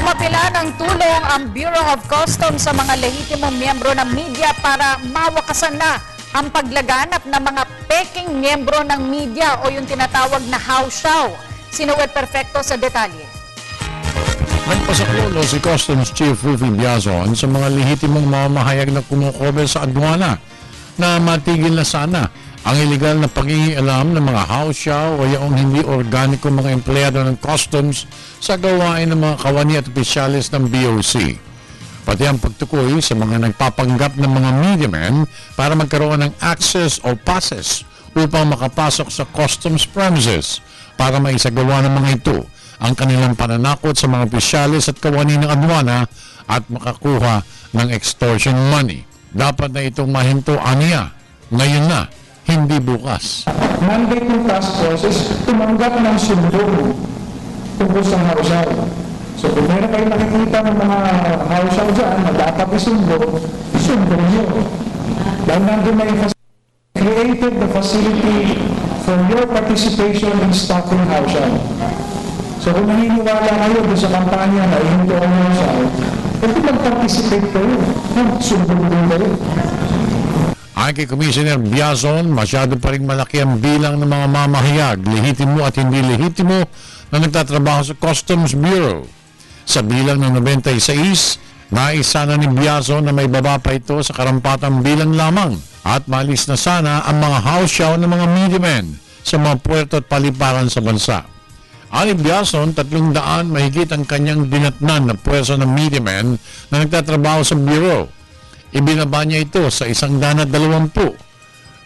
Umapila ng tulong ang Bureau of Customs sa mga lehitimong miyembro ng media para mawakasan na ang paglaganap ng mga peking miyembro ng media o yung tinatawag na hausyaw. Sinuwed Perfecto sa detalye. Nagpasaklolo si Customs Chief Rufi Biazon sa mga lehitimong mamahayag na kumukober sa aduana na matigil na sana ang iligal na pag-iialam ng mga hausyaw o yung hindi organiko mga empleyado ng customs sa gawain ng mga kawani at opisyalis ng BOC. Pati ang pagtukoy sa mga nagpapanggap ng mga mediamen para magkaroon ng access o passes upang makapasok sa customs premises para maisagawa ng mga ito ang kanilang pananakot sa mga opisyalis at kawani ng aduana at makakuha ng extortion money. Dapat na itong mahinto aniya ngayon na, hindi bukas. Mandate ng task force is tumanggap ng sumbong tungkol sa hausyaw. So kung meron kayo nakikita ng mga hausyaw dyan na dapat isumbong, isumbong nyo. Dahil nandun na yung created the facility for your participation in stopping hausyaw. So kung naniniwala kayo doon sa kampanya na ihinto ang hausyaw, pwede mag-participate kayo, sumbong din kayo. Ayon kay Commissioner Biazon, masyado pa rin malaki ang bilang ng mga mamahayag, lehitimo at hindi lehitimo na nagtatrabaho sa Customs Bureau. Sa bilang ng 96, naisa na ni Biazon na may baba pa ito sa karampatang bilang lamang at malis na sana ang mga hausyaw ng mga mediamen sa mga puerto at paliparan sa bansa. Ani Biazon, 300 mahigit ang kanyang dinatnan na puwersa ng mediamen na nagtatrabaho sa Bureau. Ibinaba niya ito sa 120.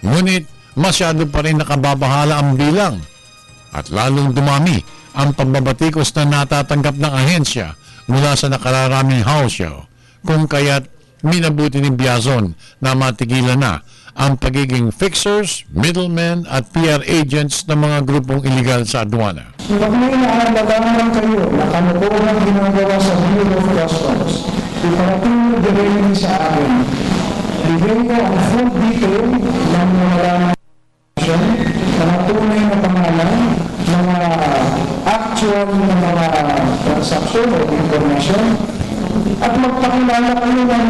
Ngunit masyado pa rin nakababahala ang bilang at lalong dumami ang pagbabatikos na natatanggap ng ahensya mula sa nakararaming hausyaw, kung kaya't minabuti ni Biazon na matigilan na ang pagiging fixers, middlemen at PR agents ng mga grupong iligal sa aduana. Pag may naaalalaman kayo na kanukuhan ang ginagawa sa Bureau of Customs, iparating nyo din sa akin. Bigay ko ang full detail ng mga transaction, mga tunay na pangalan, mga actual na mga transaction o information, at magpakilala kayo ng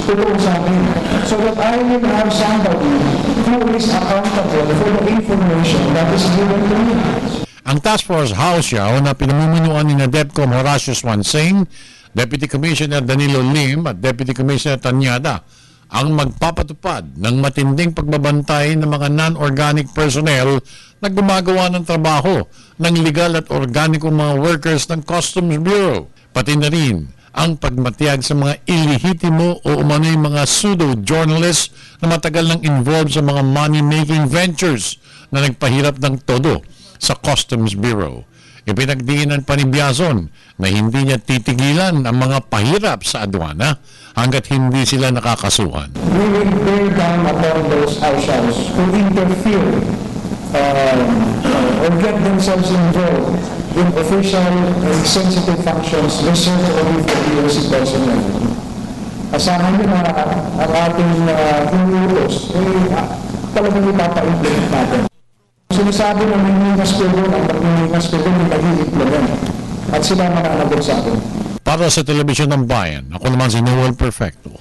totoo sa akin so that I will have somebody who is accountable for the information that is given to me. Ang Task Force Hausyaw na pinamumunuan ni DepCom Horacio Swansing, Deputy Commissioner Danilo Lim at Deputy Commissioner Tanyada ang magpapatupad ng matinding pagbabantay ng mga non-organic personnel na gumagawa ng trabaho ng legal at organikong mga workers ng Customs Bureau. Pati na rin ang pagmatiyag sa mga ilihitimo o umano'y mga pseudo-journalists na matagal nang involved sa mga money-making ventures na nagpahirap ng todo sa Customs Bureau. Ipinagdiinan pa ni Biazon na hindi niya titigilan ang mga pahirap sa aduana hanggat hindi sila nakakasuhan. We will bear down upon those hausyaws who interfere or get themselves involved in official and sensitive functions reserved only for BOC personnel. Asahan nyo na ang ating inuutos, talagang ipapa-implement natin. Sinasabi na may mingas ko doon, ang pag-mingas ko doon, nag-i-implement. At sila mananagot sa akin. Para sa Telebisyon ng Bayan, ako naman si Noel Perfecto.